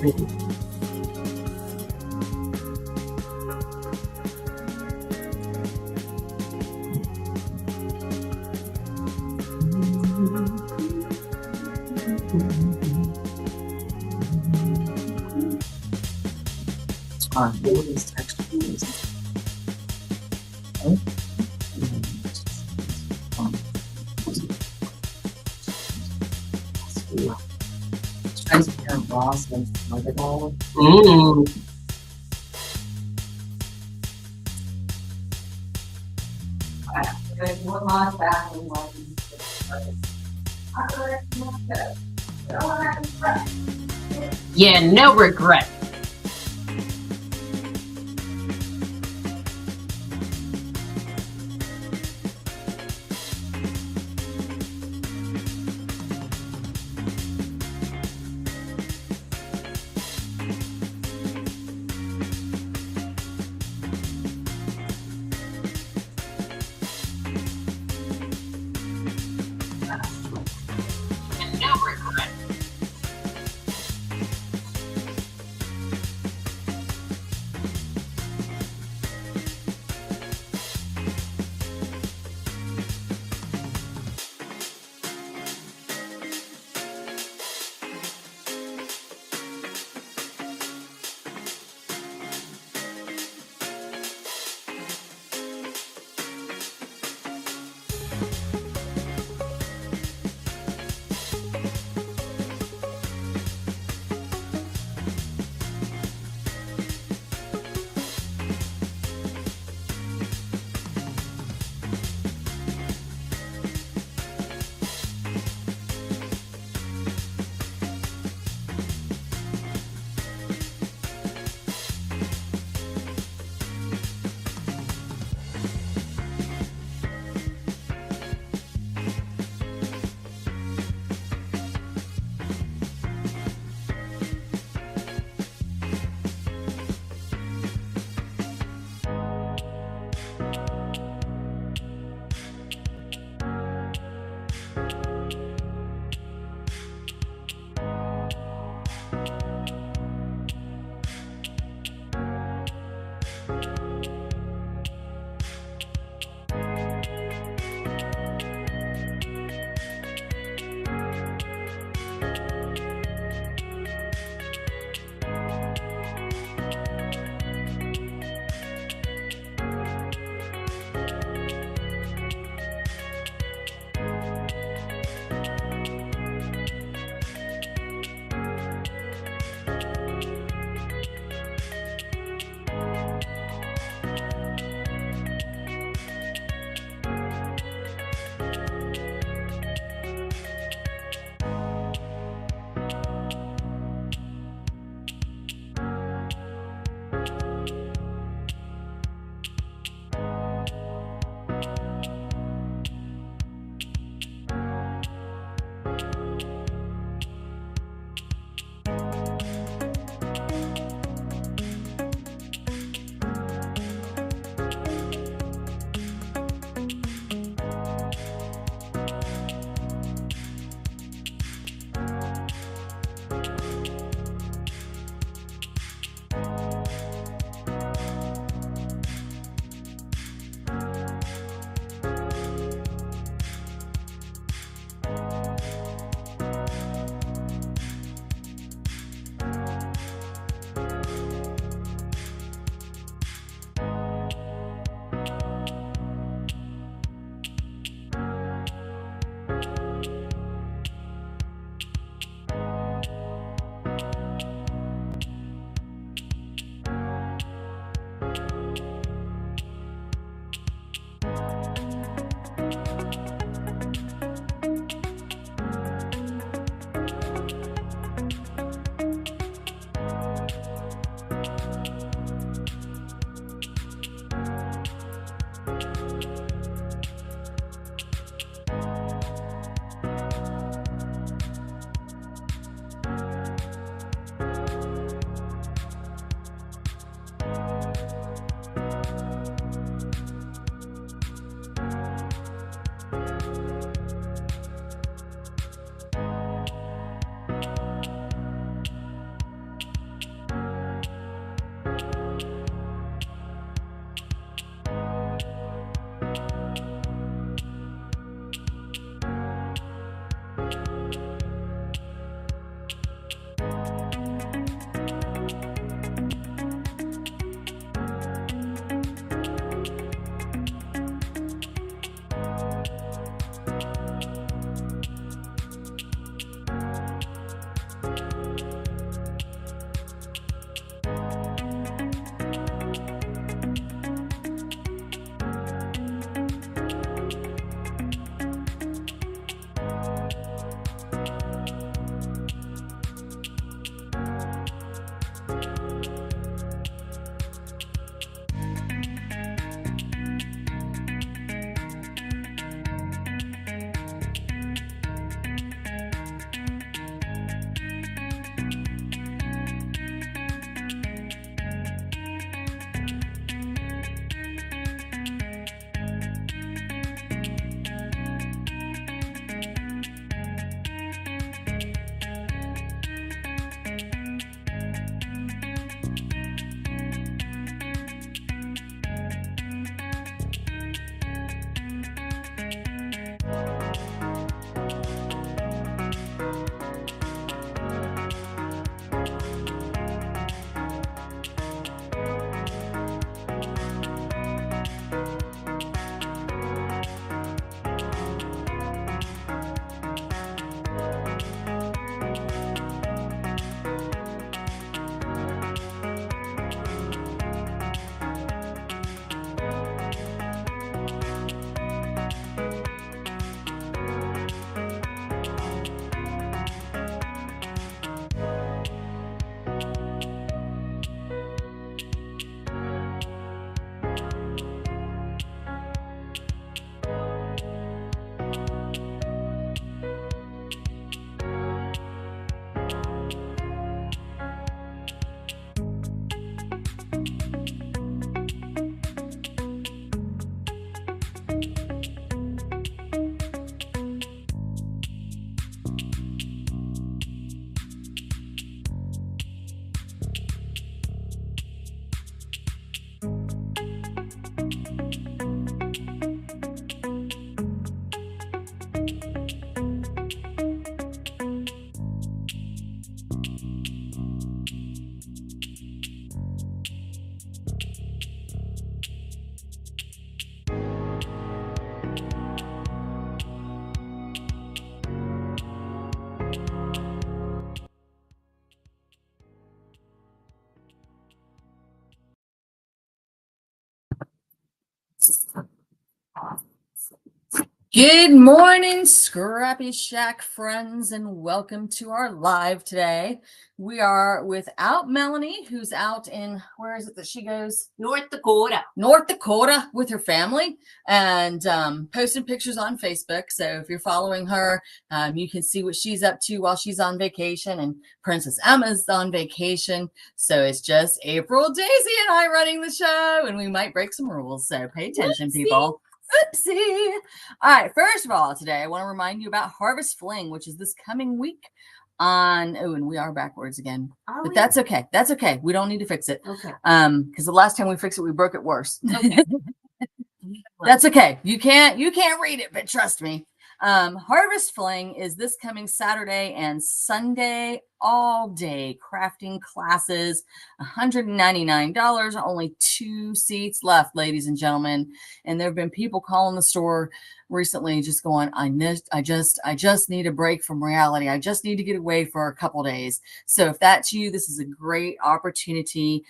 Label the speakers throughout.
Speaker 1: All these textures. Okay. Try to compare Ross and Motherwell. One last back and one.
Speaker 2: Yeah, no regret.
Speaker 1: Good morning, Scrappy Shack friends, and welcome to our live today. We are without Melanie, who's out in, where is it that she goes?
Speaker 2: North Dakota.
Speaker 1: North Dakota with her family, and posting pictures on Facebook. So if you're following her, you can see what she's up to while she's on vacation, and Princess Emma's on vacation. So it's just April, Daisy, and I running the show, and we might break some rules. So pay attention, people. Oopsie. All right, first of all, today I want to remind you about Harvest Fling, which is this coming week on, and we are backwards again. But that's okay. That's okay. We don't need to fix it.
Speaker 2: Okay.
Speaker 1: Because the last time we fixed it, we broke it worse.
Speaker 2: Okay.
Speaker 1: That's okay. You can't read it, but trust me. Harvest Fling is this coming Saturday and Sunday, all day crafting classes, $199, only 2 seats left, ladies and gentlemen. And there have been people calling the store recently just going, I just need a break from reality. I just need to get away for a couple days. So if that's you, this is a great opportunity.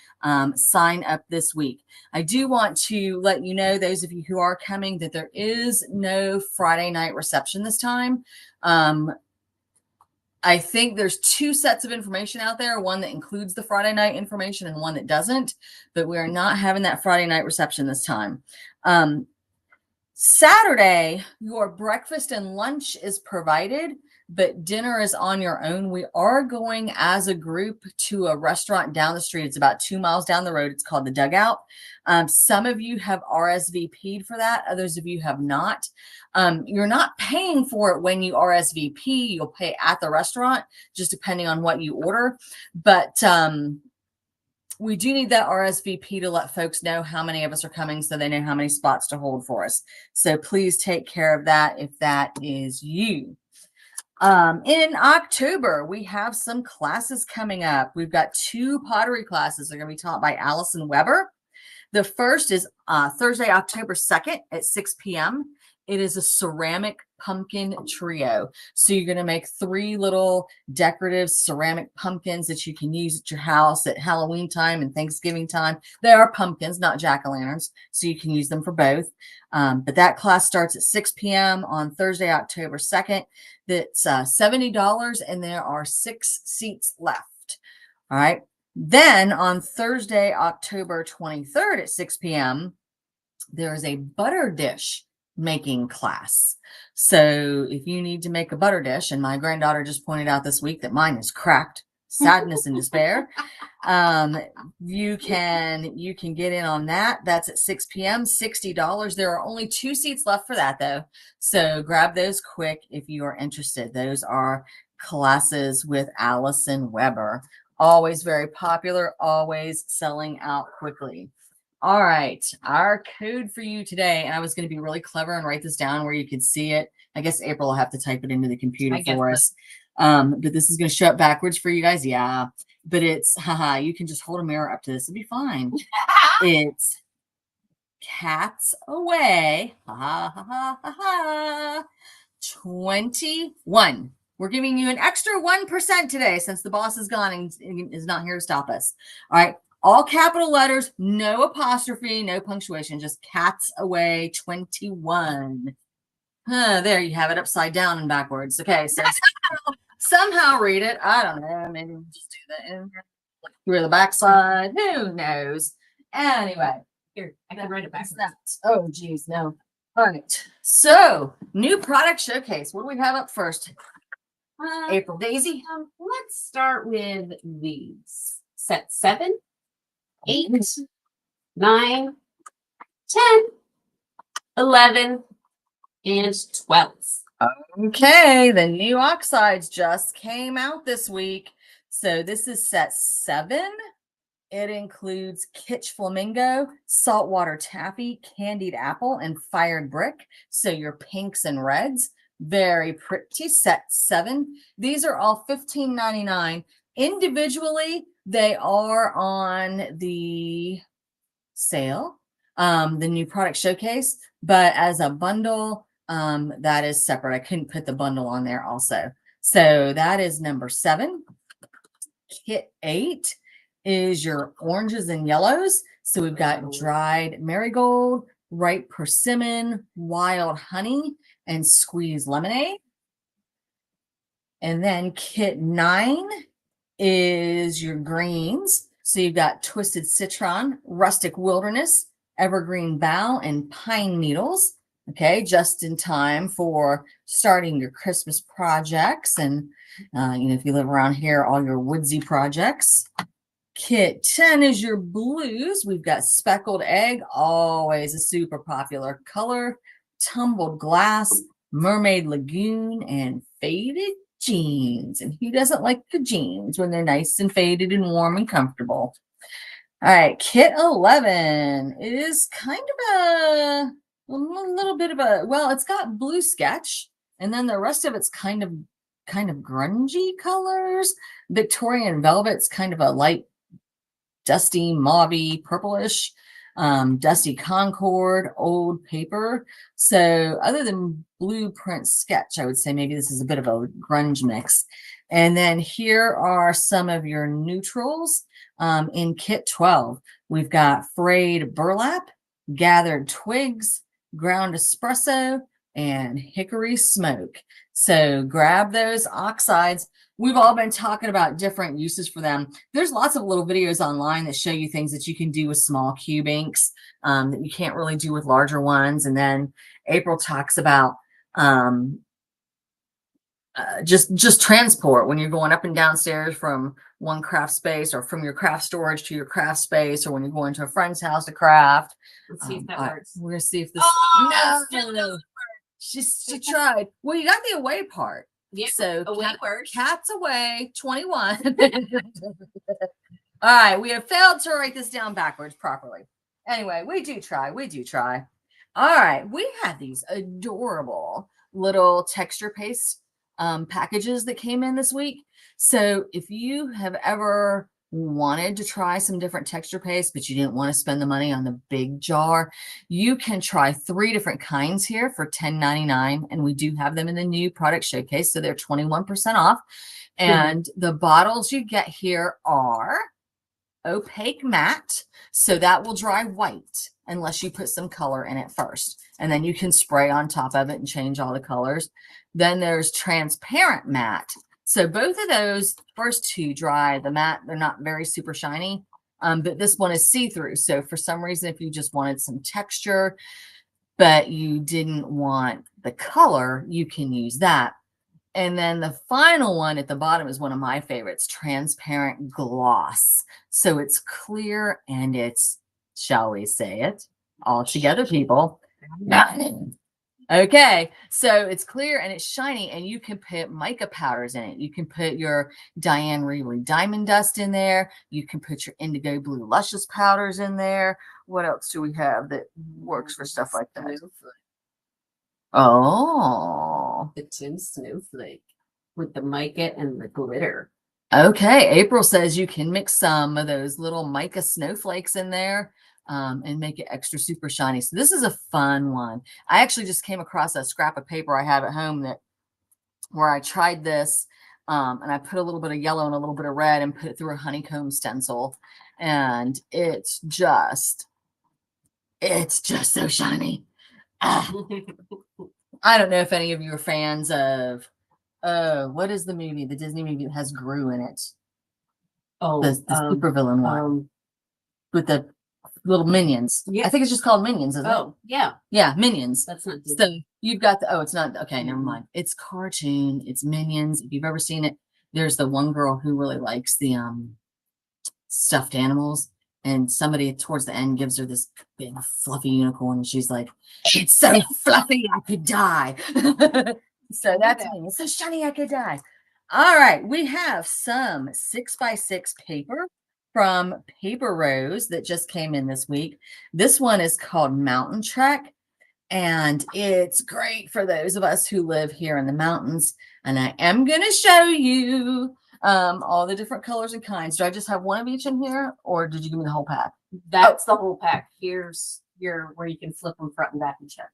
Speaker 1: Sign up this week. I do want to let you know, those of you who are coming, that there is no Friday night reception this time. I think there's 2 sets of information out there, one that includes the Friday night information and one that doesn't, but we are not having that Friday night reception this time. Saturday, your breakfast and lunch is provided, but dinner is on your own. We are going as a group to a restaurant down the street. It's about 2 miles down the road. It's called the Dugout. Some of you have RSVP'd for that. Others of you have not. You're not paying for it when you RSVP. You'll pay at the restaurant, just depending on what you order. But we do need that RSVP to let folks know how many of us are coming so they know how many spots to hold for us. So please take care of that if that is you. In October, we have some classes coming up. We've got 2 pottery classes that are going to be taught by Allison Weber. The first is Thursday, October 2nd at 6 p.m. It is a ceramic pumpkin trio. So you're going to make 3 little decorative ceramic pumpkins that you can use at your house at Halloween time and Thanksgiving time. They are pumpkins, not jack-o'-lanterns, so you can use them for both. But that class starts at 6 p.m. on Thursday, October 2nd. That's $70, and there are 6 seats left. All right. Then on Thursday, October 23rd at 6 p.m., there is a butter dish making class. So if you need to make a butter dish, and my granddaughter just pointed out this week that mine is cracked, sadness and despair, you can get in on that. That's at 6 p.m., $60. There are only 2 seats left for that though. So grab those quick if you are interested. Those are classes with Allison Weber. Always very popular, always selling out quickly. All right, our code for you today, and I was going to be really clever and write this down where you could see it. I guess April will have to type it into the computer for us. But this is going to show up backwards for you guys. Yeah, but it's, you can just hold a mirror up to this. It'll be fine. It's cats away. 21. We're giving you an extra 1% today since the boss is gone and is not here to stop us. All right. All capital letters, no apostrophe, no punctuation, just cats away 21. There you have it, upside down and backwards. Okay, so somehow read it. I don't know. Maybe we'll just do that through the backside. Who knows? Anyway,
Speaker 2: Here, I can write it back.
Speaker 1: Oh, geez, no. All right. So, new product showcase. What do we have up first? April, Daisy.
Speaker 2: Let's start with these. Set 7, 8, 9, 10, 11, and 12.
Speaker 1: Okay, the new oxides just came out this week. So this is set 7. It includes Kitsch Flamingo, Saltwater Taffy, Candied Apple, and Fired Brick. So your pinks and reds. Very pretty. Set 7. These are all $15.99. Individually, they are on the sale, the new product showcase, but as a bundle, that is separate. I couldn't put the bundle on there also. So that is number 7. Kit 8 is your oranges and yellows. So we've got dried marigold, ripe persimmon, wild honey, and squeeze lemonade. And then kit 9 is your greens. So you've got twisted citron, rustic wilderness, evergreen bough, and pine needles. Okay, just in time for starting your Christmas projects. And, if you live around here, all your woodsy projects. Kit 10 is your blues. We've got speckled egg, always a super popular color, tumbled glass, mermaid lagoon, and faded jeans. And who doesn't like the jeans when they're nice and faded and warm and comfortable? All right, kit 11 is kind of a little bit of a, well, it's got blue sketch, and then the rest of it's kind of grungy colors. Victorian velvet's kind of a light dusty mauvey purplish, dusty concord, old paper. So other than blueprint sketch, I would say maybe this is a bit of a grunge mix. And then here are some of your neutrals in kit 12. We've got frayed burlap, gathered twigs, ground espresso, and hickory smoke. So grab those oxides. We've all been talking about different uses for them. There's lots of little videos online that show you things that you can do with small cube inks that you can't really do with larger ones. And then April talks about just transport when you're going up and downstairs from one craft space, or from your craft storage to your craft space, or when you're going to a friend's house to craft.
Speaker 2: Let's see if that works.
Speaker 1: We're gonna see if this.
Speaker 2: No.
Speaker 1: She tried. Well, you got the away part.
Speaker 2: Yeah.
Speaker 1: So
Speaker 2: Away works.
Speaker 1: Cat's away 21. All right, we have failed to write this down backwards properly. Anyway, we do try. All right, we have these adorable little texture paste packages that came in this week. So if you have ever wanted to try some different texture paste, but you didn't want to spend the money on the big jar, you can try 3 different kinds here for $10.99. And we do have them in the new product showcase. So they're 21% off. And the bottles you get here are opaque matte. So that will dry white unless you put some color in it first. And then you can spray on top of it and change all the colors. Then there's transparent matte. So both of those first 2 dry the matte. They're not very super shiny, but this one is see-through. So for some reason, if you just wanted some texture, but you didn't want the color, you can use that. And then the final one at the bottom is one of my favorites, transparent gloss. So it's clear and it's, shall we say it all together, people? Okay, so it's clear and it's shiny, and you can put mica powders in it. You can put your Diane Reilly diamond dust in there. You can put your indigo blue luscious powders in there. What else do we have that works for stuff like that?
Speaker 2: Snowflake.
Speaker 1: Oh,
Speaker 2: The tin snowflake with the mica and the glitter.
Speaker 1: okay. April says you can mix some of those little mica snowflakes in there and make it extra super shiny. So this is a fun one. I actually just came across a scrap of paper I have at home where I tried this and I put a little bit of yellow and a little bit of red and put it through a honeycomb stencil, and it's just so shiny. I don't know if any of you are fans of what is the movie, the Disney movie that has Gru in it?
Speaker 2: Oh,
Speaker 1: the supervillain one with the little minions.
Speaker 2: Yeah.
Speaker 1: I think it's just called Minions, isn't it?
Speaker 2: Oh, yeah.
Speaker 1: Yeah, Minions.
Speaker 2: That's not Disney.
Speaker 1: So you've got it's not, okay, never mind. It's cartoon, it's Minions. If you've ever seen it, there's the one girl who really likes the stuffed animals, and somebody towards the end gives her this big fluffy unicorn, and she's like, it's so fluffy I could die. So that's me. It's so shiny I could die. All right, we have some 6x6 paper from Paper Rose that just came in this week. This one is called Mountain Trek, and it's great for those of us who live here in the mountains. And I am going to show you all the different colors and kinds. Do I just have one of each in here, or did you give me the whole pack?
Speaker 2: That's the whole pack. Here's where you can flip them front and back and check.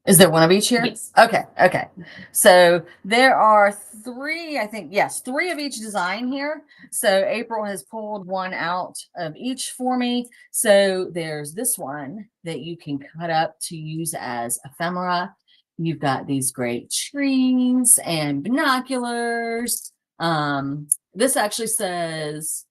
Speaker 1: Is there one of each here?
Speaker 2: Yes.
Speaker 1: Okay. Okay. So there are three, I think, yes, three of each design here. So April has pulled one out of each for me. So there's this one that you can cut up to use as ephemera. You've got these great trees and binoculars. This actually says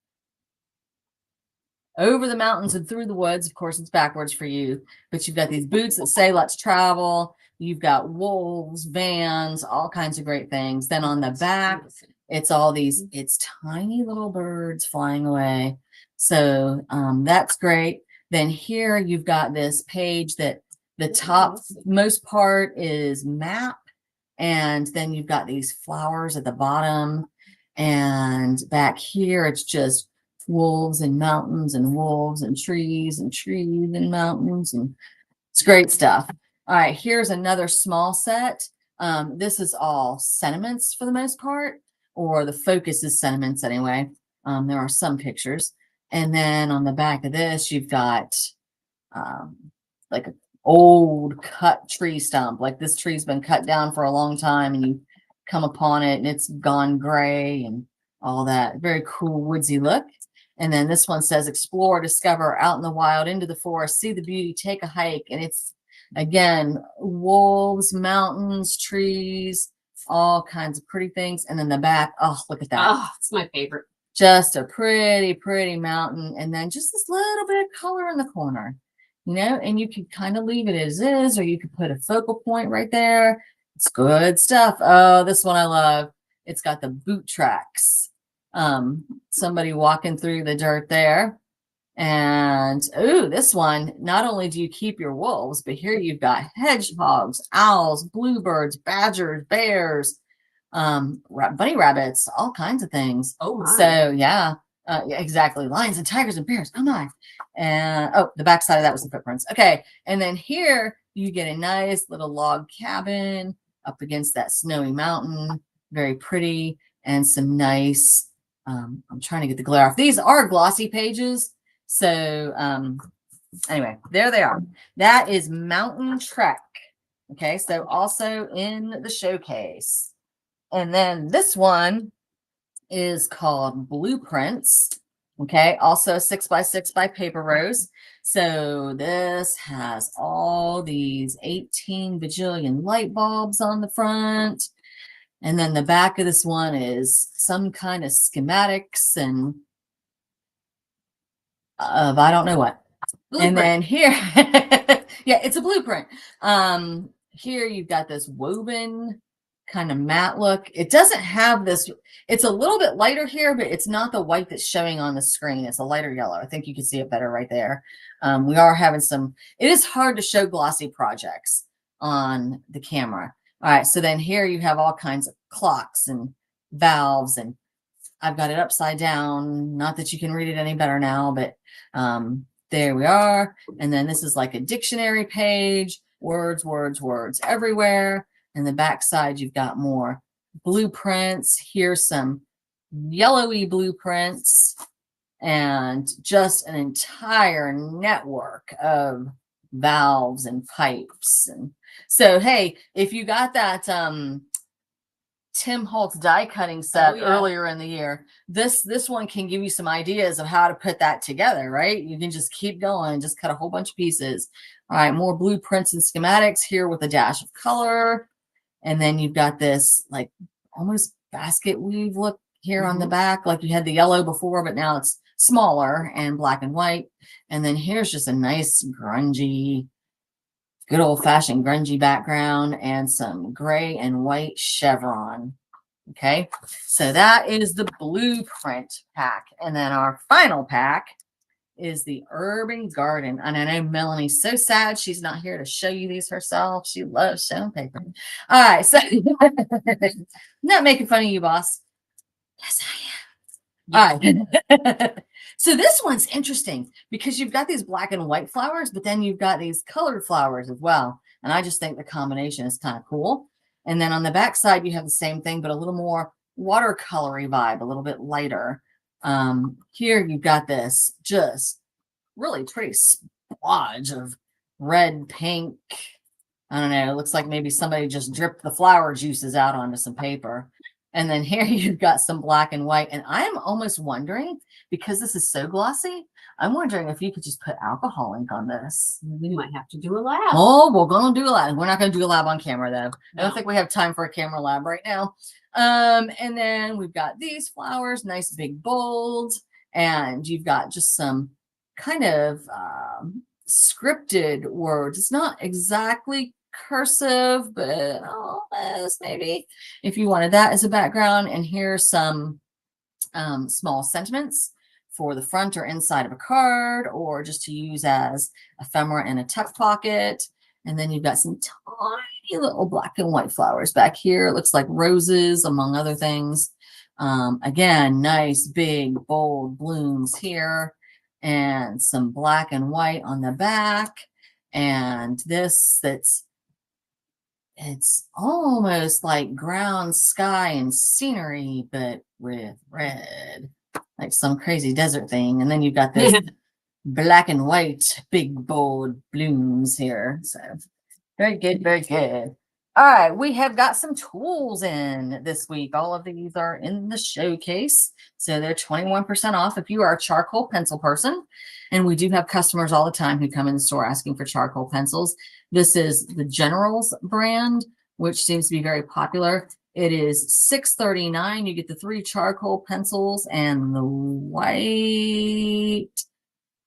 Speaker 1: over the mountains and through the woods. Of course, it's backwards for you, but you've got these boots that say let's travel. You've got wolves, vans, all kinds of great things. Then on the back, it's all these, it's tiny little birds flying away. So that's great. Then here you've got this page that the top most part is map. And then you've got these flowers at the bottom. And back here, it's just wolves and mountains and wolves and trees and mountains. And it's great stuff. All right, here's another small set. This is all sentiments for the most part, or the focus is sentiments anyway. There are some pictures. And then on the back of this, you've got like an old cut tree stump. Like this tree's been cut down for a long time and you come upon it and it's gone gray and all that. Very cool woodsy look. And then this one says explore, discover, out in the wild, into the forest, see the beauty, take a hike. And it's, again, wolves, mountains, trees, all kinds of pretty things. And then the back, oh, look at that.
Speaker 2: Oh, it's my favorite.
Speaker 1: Just a pretty, pretty mountain. And then just this little bit of color in the corner, you know, and you could kind of leave it as is, or you could put a focal point right there. It's good stuff. Oh, this one I love. It's got the boot tracks. Somebody walking through the dirt there. And oh, this one, not only do you keep your wolves, but here you've got hedgehogs, owls, bluebirds, badgers, bears, bunny rabbits, all kinds of things.
Speaker 2: Oh, my.
Speaker 1: So yeah, exactly. Lions and tigers and bears. Oh my. And oh, the back side of that was the footprints. Okay. And then here you get a nice little log cabin up against that snowy mountain. Very pretty. And some nice, I'm trying to get the glare off. These are glossy pages. So anyway, there they are. That is Mountain Trek. Okay, so also in the showcase. And then this one is called Blueprints. Okay, also 6x6 by Paper Rose. So this has all these 18 bajillion light bulbs on the front. And then the back of this one is some kind of schematics and of I don't know what. Blueprint. And then here, yeah, it's a blueprint. Here you've got this woven kind of matte look. It doesn't have this, it's a little bit lighter here, but it's not the white that's showing on the screen. It's a lighter yellow. I think you can see it better right there. We are having some, it is hard to show glossy projects on the camera. All right, so then here you have all kinds of clocks and valves, and I've got it upside down. Not that you can read it any better now, but there we are. And then this is like a dictionary page, words, words, words everywhere. And the back side, you've got more blueprints. Here's some yellowy blueprints and just an entire network of valves and pipes. And so, hey, if you got that Tim Holtz die cutting set earlier in the year, this one can give you some ideas of how to put that together, right? You can just keep going, just cut a whole bunch of pieces. All right, more blueprints and schematics here with a dash of color. And then you've got this like almost basket weave look here on the back, like you had the yellow before, but now it's smaller and black and white. And then here's just a nice grungy, good old-fashioned grungy background and some gray and white chevron. Okay, so that is the blueprint pack. And then our final pack is the Urban Garden. And I know Melanie's so sad she's not here to show you these herself. She loves showing paper. All right, so not making fun of you, boss. Yes, I am. All right. So this one's interesting because you've got these black and white flowers, but then you've got these colored flowers as well. And I just think the combination is kind of cool. And then on the back side, you have the same thing, but a little more watercolory vibe, a little bit lighter. Here you've got this just really pretty splodge of red, pink, I don't know, it looks like maybe somebody just dripped the flower juices out onto some paper. And then here you've got some black and white. And I am almost wondering, because this is so glossy, I'm wondering if you could just put alcohol ink on this.
Speaker 2: We might have to do a lab.
Speaker 1: Oh, we're going to do a lab. We're not going to do a lab on camera, though. I don't
Speaker 2: No.
Speaker 1: think we have time for a camera lab right now. And then we've got these flowers, nice big bold. And you've got just some kind of scripted words. It's not exactly cursive, but almost maybe, if you wanted that as a background. And here's some small sentiments for the front or inside of a card, or just to use as ephemera in a tuck pocket. And then you've got some tiny little black and white flowers back here. It looks like roses, among other things. Again, nice big bold blooms here, and some black and white on the back. And this it's almost like ground sky and scenery, but with red, like some crazy desert thing. And then you've got this black and white, big, bold blooms here. So very good, very good. All right, we have got some tools in this week. All of these are in the showcase. So they're 21% off if you are a charcoal pencil person. And we do have customers all the time who come in the store asking for charcoal pencils. This is the Generals brand, which seems to be very popular. It is $6.39. You get the 3 charcoal pencils and the white.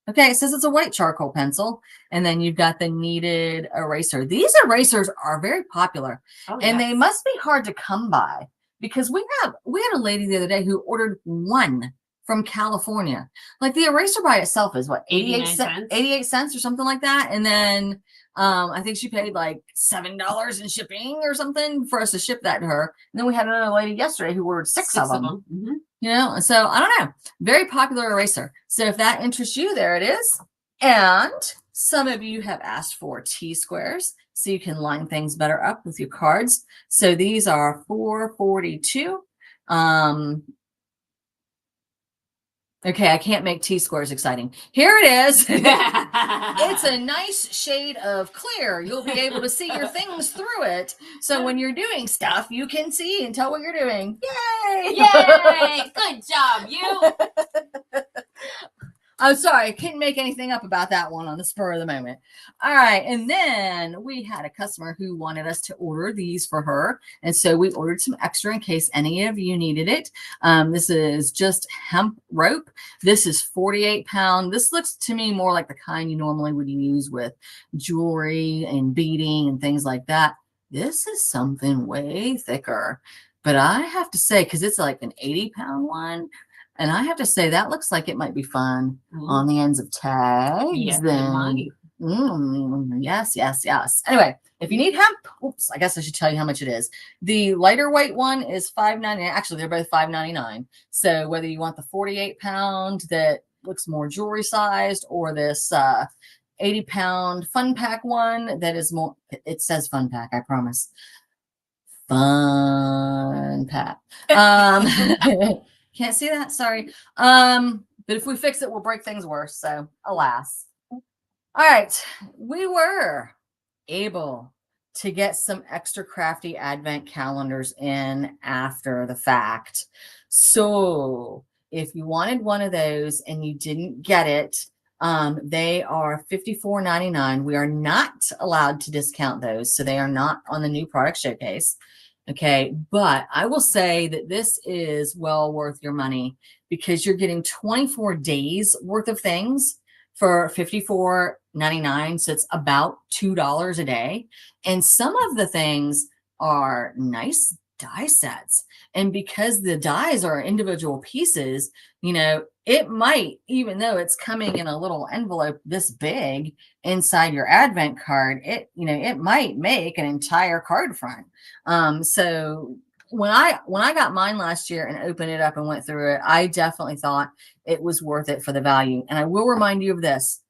Speaker 1: Okay, it says it's a white charcoal pencil. And then you've got the kneaded eraser. These erasers are very popular.
Speaker 2: Oh,
Speaker 1: and
Speaker 2: yes.
Speaker 1: they must be hard to come by, because we had a lady the other day who ordered one from California. Like the eraser by itself is what, 88 cents, 88 cents or something like that. And then I think she paid like $7 in shipping or something for us to ship that to her. And then we had another lady yesterday who ordered six of them.
Speaker 2: Mm-hmm.
Speaker 1: You know, so I don't know. Very popular eraser. So if that interests you, there it is. And some of you have asked for T-squares, so you can line things better up with your cards. So these are $4.42. Okay, I can't make T-squares exciting. Here it is. It's a nice shade of clear. You'll be able to see your things through it. So when you're doing stuff, you can see and tell what you're doing. Yay!
Speaker 2: Yay! Good job, you.
Speaker 1: I'm sorry, I couldn't make anything up about that one on the spur of the moment. All right, and then we had a customer who wanted us to order these for her, and so we ordered some extra in case any of you needed it. This is just hemp rope. This is 48 pound. This looks to me more like the kind you normally would use with jewelry and beading and things like that. This is something way thicker, but I have to say, because it's like an 80-pound one, and I have to say, that looks like it might be fun on the ends of tags.
Speaker 2: Yes,
Speaker 1: then. Yes, yes, yes. Anyway, if you need hemp, oops, I guess I should tell you how much it is. The lighter weight one is $5.99. Actually, they're both $5.99. So whether you want the 48-pound that looks more jewelry sized, or this 80-pound fun pack one that is more, it says fun pack, I promise. Fun pack. Can't see that, sorry. But if we fix it, we'll break things worse. So alas. All right, we were able to get some extra crafty advent calendars in after the fact. So if you wanted one of those and you didn't get it, they are $54.99. We are not allowed to discount those, so they are not on the new product showcase. Okay, but I will say that this is well worth your money, because you're getting 24 days worth of things for $54.99. So it's about $2 a day. And some of the things are nice die sets. And because the dies are individual pieces, you know, it might, even though it's coming in a little envelope this big inside your advent card, it, you know, it might make an entire card front. So when I got mine last year and opened it up and went through it, I definitely thought it was worth it for the value. And I will remind you of this.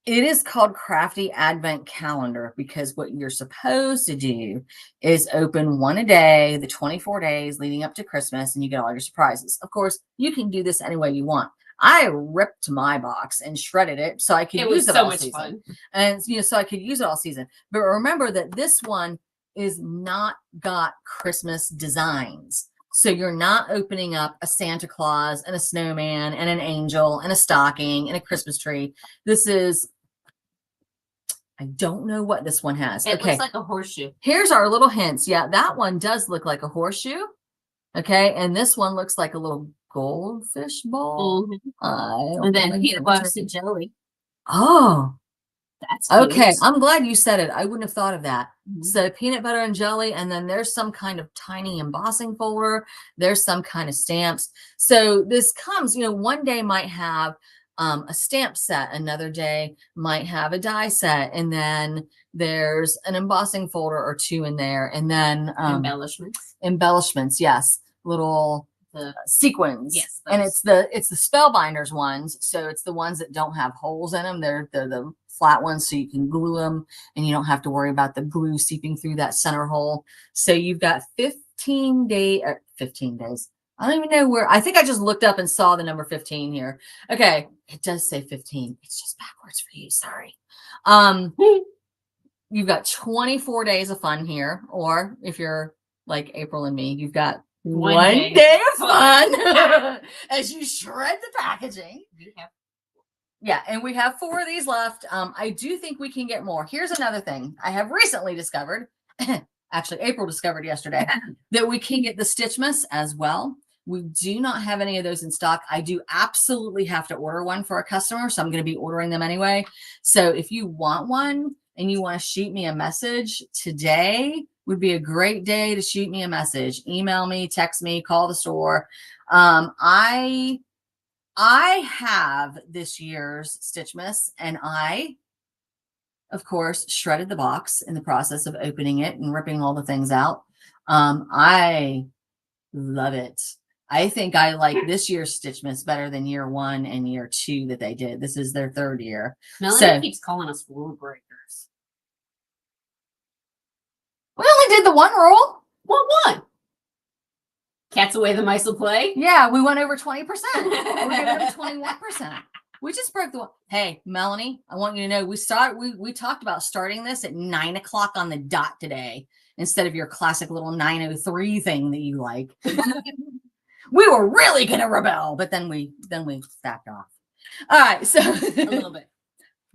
Speaker 1: It is called Crafty Advent Calendar because what you're supposed to do is open one a day, the 24 days leading up to Christmas, and you get all your surprises. Of course, you can do this any way you want. I ripped my box and shredded it so I could use it
Speaker 2: so
Speaker 1: all
Speaker 2: much
Speaker 1: season.
Speaker 2: fun.
Speaker 1: And so I could use it all season. But remember that this one is not got Christmas designs. So you're not opening up a Santa Claus and a snowman and an angel and a stocking and a Christmas tree. This is, I don't know what this one has.
Speaker 2: It
Speaker 1: okay.
Speaker 2: looks like a horseshoe.
Speaker 1: Here's our little hints. Yeah, that one does look like a horseshoe. Okay. And this one looks like a little goldfish ball.
Speaker 2: And then peanut butter and jelly.
Speaker 1: Oh,
Speaker 2: that's
Speaker 1: okay.
Speaker 2: cute.
Speaker 1: I'm glad you said it. I wouldn't have thought of that.
Speaker 2: Mhm.
Speaker 1: So peanut butter and jelly, and then there's some kind of tiny embossing folder. There's some kind of stamps. So this comes, one day might have a stamp set, another day might have a die set, and then there's an embossing folder or two in there, and then embellishments, yes, little the sequins.
Speaker 2: Yes,
Speaker 1: and it's the spellbinders ones, so it's the ones that don't have holes in them. They're the flat ones, so you can glue them and you don't have to worry about the glue seeping through that center hole. So you've got 15 days. I don't even know where. I think I just looked up and saw the number 15 here. Okay, it does say 15. It's just backwards for you. Sorry. You've got 24 days of fun here, or if you're like April and me, you've got one day of fun as you shred the packaging. Yeah, and we have 4 of these left. I do think we can get more. Here's another thing I have recently discovered. Actually, April discovered yesterday that we can get the Stitchmas as well. We do not have any of those in stock. I do absolutely have to order one for a customer, so I'm going to be ordering them anyway. So if you want one and you want to shoot me a message, today would be a great day to shoot me a message. Email me, text me, call the store. I have this year's Stitchmas, and I, of course, shredded the box in the process of opening it and ripping all the things out. I love it. I think I like this year's Stitchmas better than year 1 and year 2 that they did. This is their 3rd year.
Speaker 2: Melanie keeps calling us rule breakers.
Speaker 1: We only did the one rule.
Speaker 2: What one? Cats away, the mice will play.
Speaker 1: Yeah, we went over 20%. We're giving it 21%. We just broke the one. Hey, Melanie, I want you to know we talked about starting this at 9 o'clock on the dot today instead of your classic little 9:03 thing that you like. We were really gonna rebel, but then we backed off. All right, so
Speaker 2: a little bit.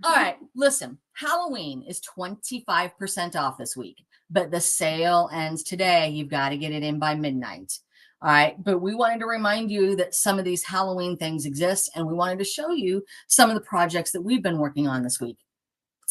Speaker 1: All right, listen, Halloween is 25% off this week, but the sale ends today. You've got to get it in by midnight. All right, but we wanted to remind you that some of these Halloween things exist, and we wanted to show you some of the projects that we've been working on this week.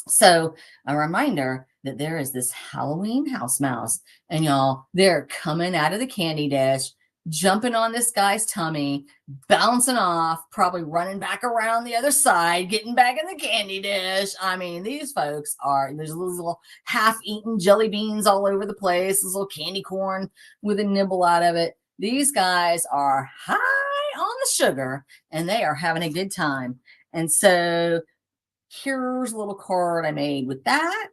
Speaker 1: So a reminder that there is this Halloween house mouse, and y'all, they're coming out of the candy dish, jumping on this guy's tummy, bouncing off, probably running back around the other side, getting back in the candy dish. I mean, these folks there's little half-eaten jelly beans all over the place, this little candy corn with a nibble out of it. These guys are high on the sugar, and they are having a good time. And so here's a little card I made with that.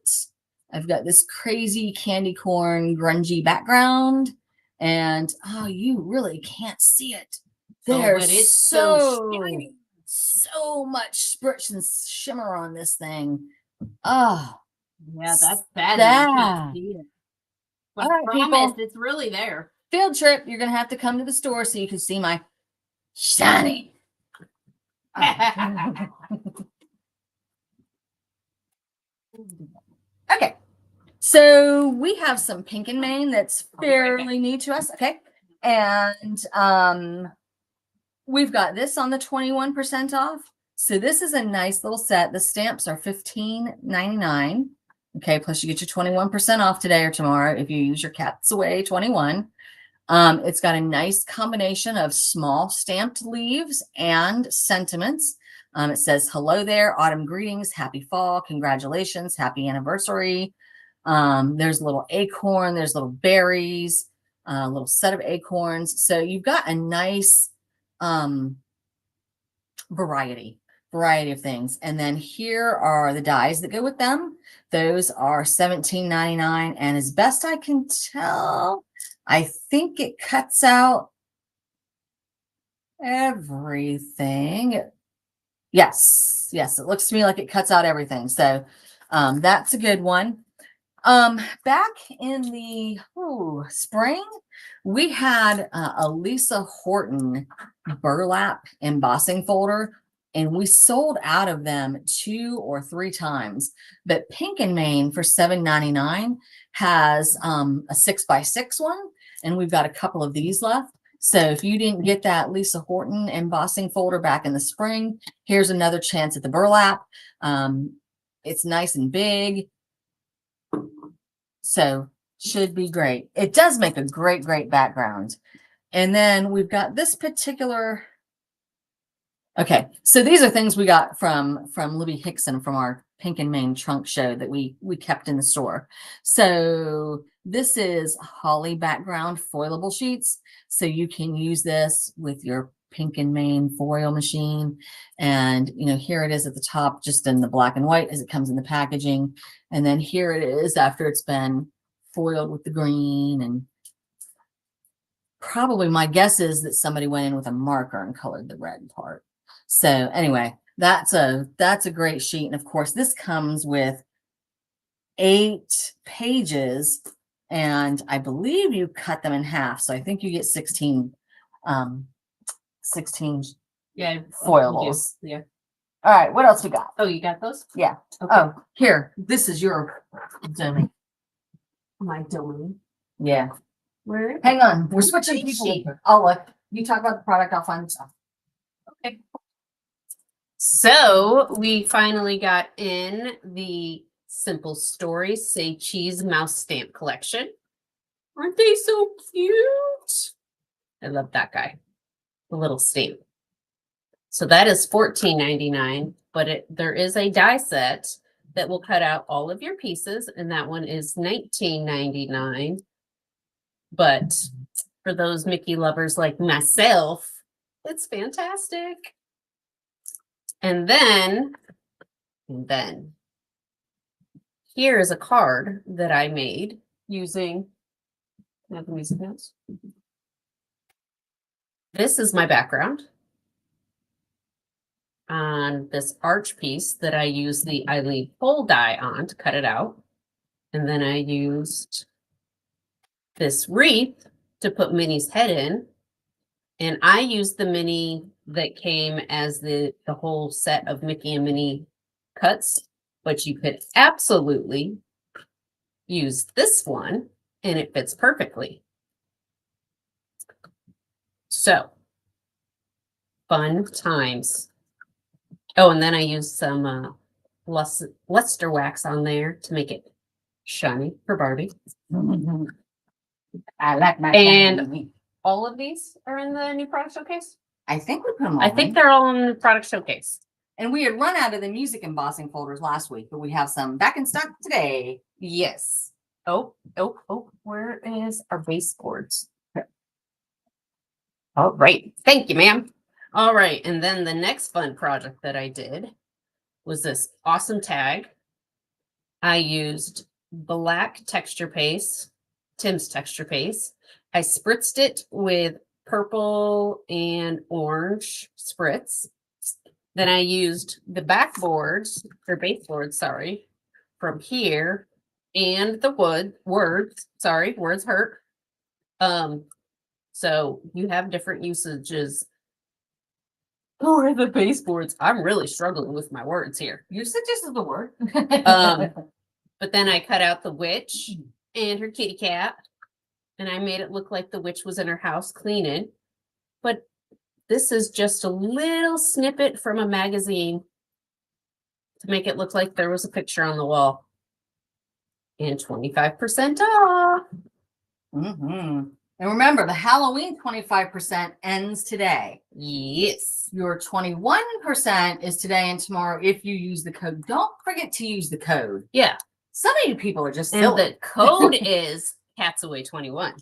Speaker 1: I've got this crazy candy corn grungy background. And you really can't see it. There's so much spritz and shimmer on this thing. Oh,
Speaker 2: yeah, that's bad. But
Speaker 1: all right,
Speaker 2: people, it's really there.
Speaker 1: Field trip, you're gonna have to come to the store so you can see my shiny. Okay. So we have some pink and Maine that's fairly new to us. Okay. And we've got this on the 21% off. So this is a nice little set. The stamps are $15.99. Okay. Plus you get your 21% off today or tomorrow if you use your Cats Away 21. It's got a nice combination of small stamped leaves and sentiments. It says, hello there, autumn greetings, happy fall, congratulations, happy anniversary. There's a little acorn, there's little berries, a little set of acorns. So you've got a nice variety of things. And then here are the dies that go with them. Those are $17.99. And as best I can tell, I think it cuts out everything. Yes, yes, it looks to me like it cuts out everything. So that's a good one. Back in the spring, we had a Lisa Horton burlap embossing folder, and we sold out of them 2 or 3 times. But Pink and Main for $7.99 has a 6x6 one, and we've got a couple of these left. So if you didn't get that Lisa Horton embossing folder back in the spring, here's another chance at the burlap. It's nice and big. So should be great. It does make a great background. And then we've got this particular. Okay, so these are things we got from Libby Hickson from our Pink and Main trunk show that we kept in the store. So this is holly background foilable sheets. So you can use this with your Pink and Main foil machine. And here it is at the top, just in the black and white as it comes in the packaging. And then here it is after it's been foiled with the green. And probably my guess is that somebody went in with a marker and colored the red part. So anyway, that's a great sheet. And of course, this comes with 8 pages, and I believe you cut them in half. So I think you get 16 foilables.
Speaker 2: Yeah.
Speaker 1: All right, what else we got?
Speaker 2: Oh, you got those?
Speaker 1: Yeah.
Speaker 2: Okay.
Speaker 1: Oh, here. This is your domain.
Speaker 2: My domain.
Speaker 1: Yeah.
Speaker 2: Where?
Speaker 1: Hang on. We're switching people. I'll look. You talk about the product, I'll find the stuff.
Speaker 2: Okay. So we finally got in the Simple Stories Say Cheese Mouse Stamp Collection. Aren't they so cute? I love that guy. The little stamp. So that is $14.99, but there is a die set that will cut out all of your pieces, and that one is $19.99. But for those Mickey lovers like myself, it's fantastic. And then here is a card that I made using, can I have the music notes? This is my background on this arch piece that I used the Eileen Pole die on to cut it out. And then I used this wreath to put Minnie's head in. And I used the Minnie that came as the whole set of Mickey and Minnie cuts, but you could absolutely use this one and it fits perfectly. So fun times. Oh, and then I used some luster wax on there to make it shiny for Barbie.
Speaker 1: I like my
Speaker 2: and all of these are in the new product showcase.
Speaker 1: I think we put them all
Speaker 2: I think they're all in the product showcase.
Speaker 1: And we had run out of the music embossing folders last week, but we have some back in stock today.
Speaker 2: Yes. Oh, where is our baseboards? All right. Thank you, ma'am. All right. And then the next fun project that I did was this awesome tag. I used black texture paste, Tim's texture paste. I spritzed it with purple and orange spritz. Then I used the backboards, or baseboards, sorry, from here and the words hurt. So you have different usages for the baseboards. I'm really struggling with my words here.
Speaker 1: You suggested the word.
Speaker 2: But then I cut out the witch and her kitty cat, and I made it look like the witch was in her house cleaning. But this is just a little snippet from a magazine to make it look like there was a picture on the wall. And 25% off.
Speaker 1: Mm-hmm. And remember, the Halloween 25% ends today.
Speaker 2: Yes.
Speaker 1: Your 21% is today and tomorrow if you use the code. Don't forget to use the code.
Speaker 2: Yeah.
Speaker 1: Some of you people are just
Speaker 2: and
Speaker 1: silly.
Speaker 2: The code is CatsAway21.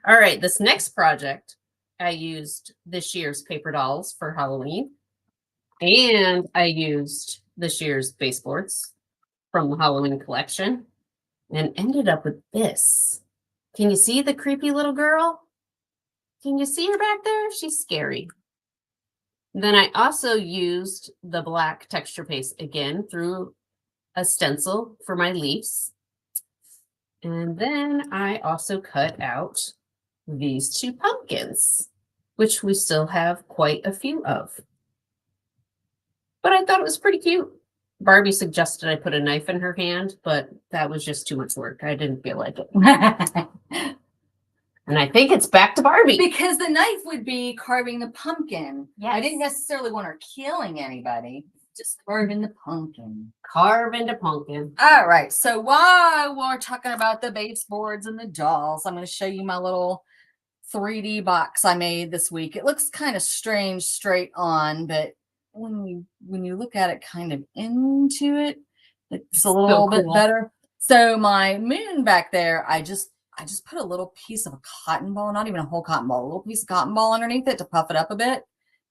Speaker 2: All right. This next project, I used this year's paper dolls for Halloween. And I used this year's baseboards from the Halloween collection and ended up with this. Can you see the creepy little girl? Can you see her back there? She's scary. Then I also used the black texture paste again through a stencil for my leaves. And then I also cut out these 2 pumpkins, which we still have quite a few of. But I thought it was pretty cute. Barbie suggested I put a knife in her hand, but that was just too much work. I didn't feel like it. And I think it's back to Barbie.
Speaker 1: Because the knife would be carving the pumpkin.
Speaker 2: Yes.
Speaker 1: I didn't necessarily want her killing anybody, just carving the pumpkin.
Speaker 2: Carve into pumpkin.
Speaker 1: All right. So while we're talking about the baseboards and the dolls, I'm going to show you my little 3D box I made this week. It looks kind of strange straight on, but when you look at it kind of into it, it's a little bit better. So my moon back there, I just put a little piece of a cotton ball, not even a whole cotton ball, a little piece of cotton ball underneath it to puff it up a bit.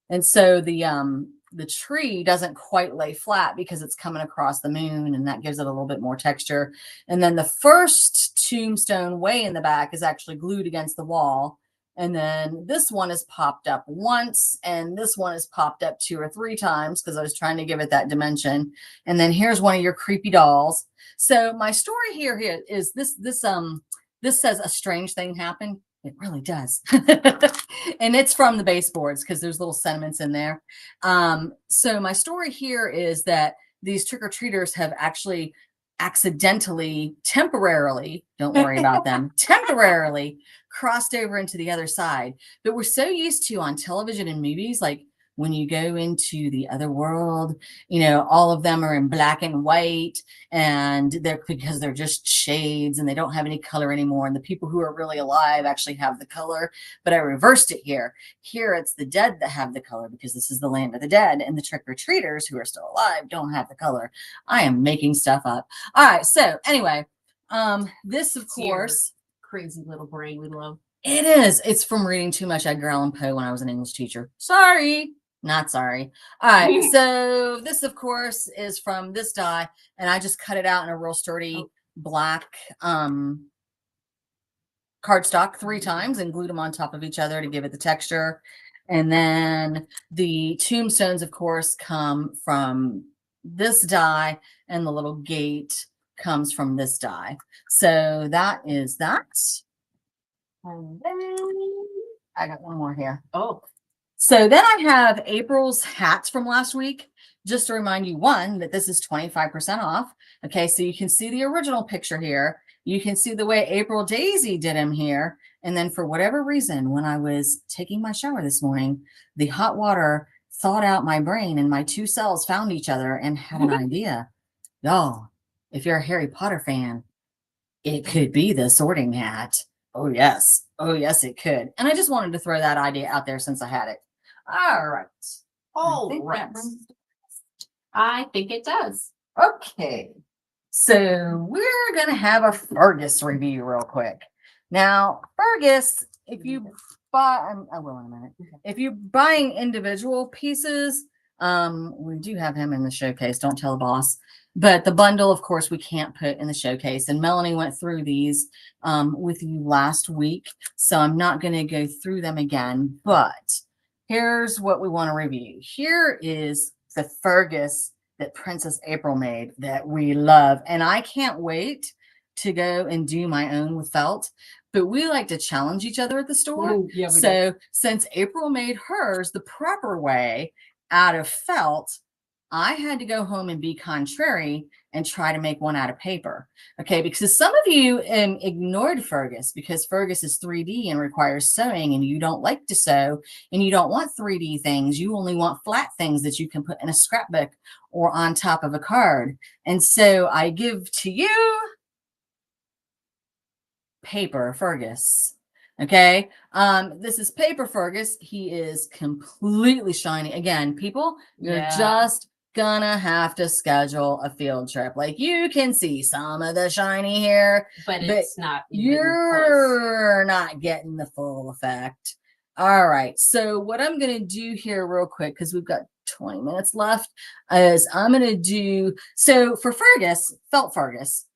Speaker 1: And so the tree doesn't quite lay flat because it's coming across the moon, and that gives it a little bit more texture. And then the first tombstone way in the back is actually glued against the wall. And then this one is popped up once, and this one is popped up 2 or 3 times because I was trying to give it that dimension. And then here's one of your creepy dolls. So my story here is this says a strange thing happened. It really does. And it's from the baseboards because there's little sentiments in there. So my story here is that these trick-or-treaters have actually accidentally, temporarily, don't worry about them, temporarily crossed over into the other side. But we're so used to on television and movies, like when you go into the other world, you know, all of them are in black and white, and because they're just shades and they don't have any color anymore. And the people who are really alive actually have the color. But I reversed it here. Here it's the dead that have the color because this is the land of the dead, and the trick-or-treaters who are still alive don't have the color. I am making stuff up. All right. So anyway, this of course,
Speaker 2: crazy little brain we love.
Speaker 1: It is. It's from reading too much Edgar Allan Poe when I was an English teacher. Sorry. Not sorry. All right. So this, of course, is from this die, and I just cut it out in a real sturdy black cardstock 3 times and glued them on top of each other to give it the texture. And then the tombstones, of course, come from this die, and the little gate comes from this die. So that is that. And then I got one more here.
Speaker 2: Oh.
Speaker 1: So then I have April's hats from last week. Just to remind you, one, that this is 25% off. Okay, so you can see the original picture here. You can see the way April Daisy did him here. And then for whatever reason, when I was taking my shower this morning, the hot water thawed out my brain and my 2 cells found each other and had an idea. Y'all, if you're a Harry Potter fan, it could be the Sorting Hat. Oh, yes. Oh, yes, it could. And I just wanted to throw that idea out there since I had it. All right.
Speaker 2: All right. I think it does.
Speaker 1: Okay. So we're going to have a Fergus review real quick. Now, Fergus, if you buy, I will in a minute. If you're buying individual pieces, we do have him in the showcase. Don't tell the boss. But the bundle, of course, we can't put in the showcase. And Melanie went through these with you last week. So I'm not going to go through them again. But here's what we want to review. Here is the Fergus that Princess April made that we love. And I can't wait to go and do my own with felt. But we like to challenge each other at the store.
Speaker 2: Ooh, yeah,
Speaker 1: so since April made hers the proper way out of felt, I had to go home and be contrary and try to make one out of paper. Okay, because some of you ignored Fergus because Fergus is 3D and requires sewing, and you don't like to sew and you don't want 3D things. You only want flat things that you can put in a scrapbook or on top of a card. And so I give to you paper Fergus. Okay, this is paper Fergus. He is completely shiny. Again, people, you're just gonna have to schedule a field trip. Like, you can see some of the shiny here,
Speaker 2: but it's not
Speaker 1: you're not getting the full effect. All right, so what I'm gonna do here real quick, because we've got 20 minutes left, is I'm gonna do, so for Fergus, Felt Fergus,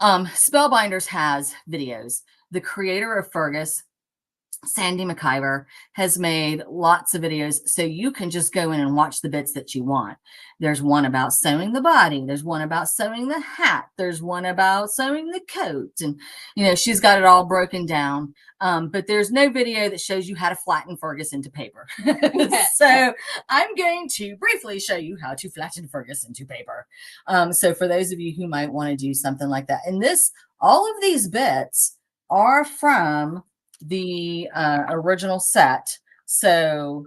Speaker 1: Spellbinders has videos. The creator of Fergus Sandy McIver has made lots of videos, so you can just go in and watch the bits that you want. There's one about sewing the body. There's one about sewing the hat. There's one about sewing the coat. And, you know, she's got it all broken down. But there's no video that shows you how to flatten Fergus into paper. So I'm going to briefly show you how to flatten Fergus into paper. So for those of you who might want to do something like that. And all of these bits are from the original set. So,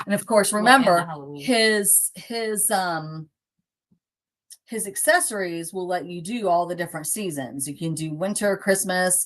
Speaker 1: and of course, remember his accessories will let you do all the different seasons. You can do winter, Christmas,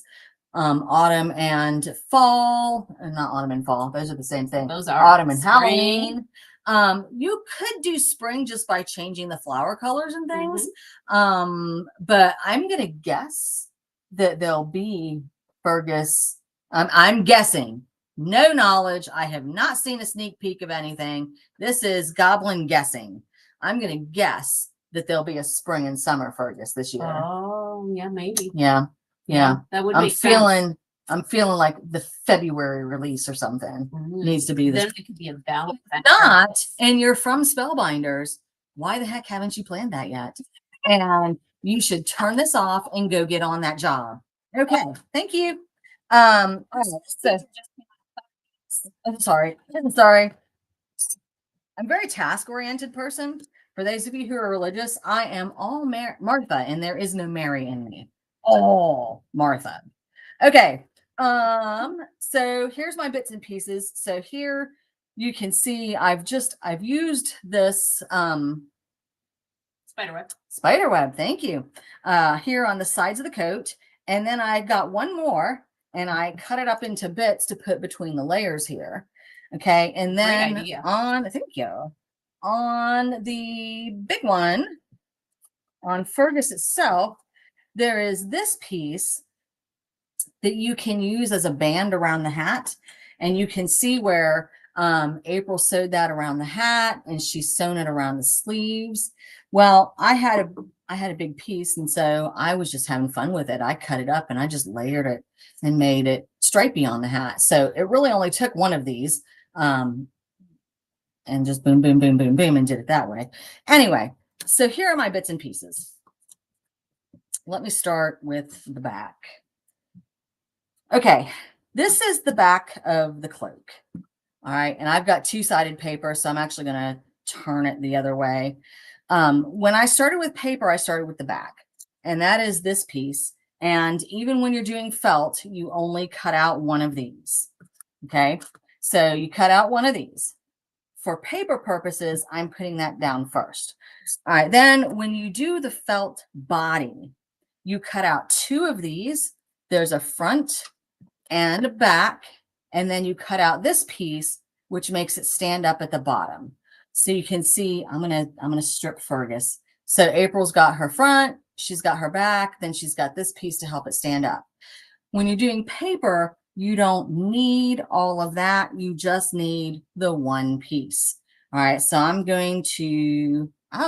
Speaker 1: autumn and fall, and not autumn and fall. Those are the same thing.
Speaker 2: Those are
Speaker 1: autumn and
Speaker 2: spring.
Speaker 1: Halloween. You could do spring just by changing the flower colors and things. But I'm going to guess that there'll be Fergus. I'm guessing, no knowledge. I have not seen a sneak peek of anything. This is goblin guessing. I'm going to guess that there'll be a spring and summer Fergus this year.
Speaker 2: Oh, yeah, maybe.
Speaker 1: Yeah.
Speaker 2: That would make
Speaker 1: sense. I'm feeling like the February release or something needs to be this.
Speaker 2: Then it could be a balance.
Speaker 1: Not, and you're from Spellbinders. Why the heck haven't you planned that yet? And you should turn this off and go get on that job. Okay, thank you. So I'm sorry. I'm a very task-oriented person. For those of you who are religious, I am all Martha, and there is no Mary in me. All Martha. Okay. So here's my bits and pieces. So here you can see I've used this spider web. Thank you. Here on the sides of the coat. And then I got one more and I cut it up into bits to put between the layers here. Okay. And then thank you. On the big one, on Fergus itself, there is this piece that you can use as a band around the hat. And you can see where April sewed that around the hat and she's sewn it around the sleeves. Well, I had a big piece, and so I was just having fun with it. I cut it up and I just layered it and made it stripy on the hat. So it really only took one of these and just boom, boom, boom, boom, boom, and did it that way. Anyway, so here are my bits and pieces. Let me start with the back. Okay, this is the back of the cloak. All right, and I've got two-sided paper, so I'm actually going to turn it the other way. When I started with paper, I started with the back, and that is this piece. And even when you're doing felt, you only cut out one of these. Okay, so you cut out one of these. For paper purposes, I'm putting that down first. All right, then when you do the felt body, you cut out two of these. There's a front and a back, and then you cut out this piece, which makes it stand up at the bottom. So you can see, I'm gonna strip Fergus. So April's got her front, she's got her back, then she's got this piece to help it stand up. When you're doing paper, you don't need all of that. You just need the one piece. All right, so I'll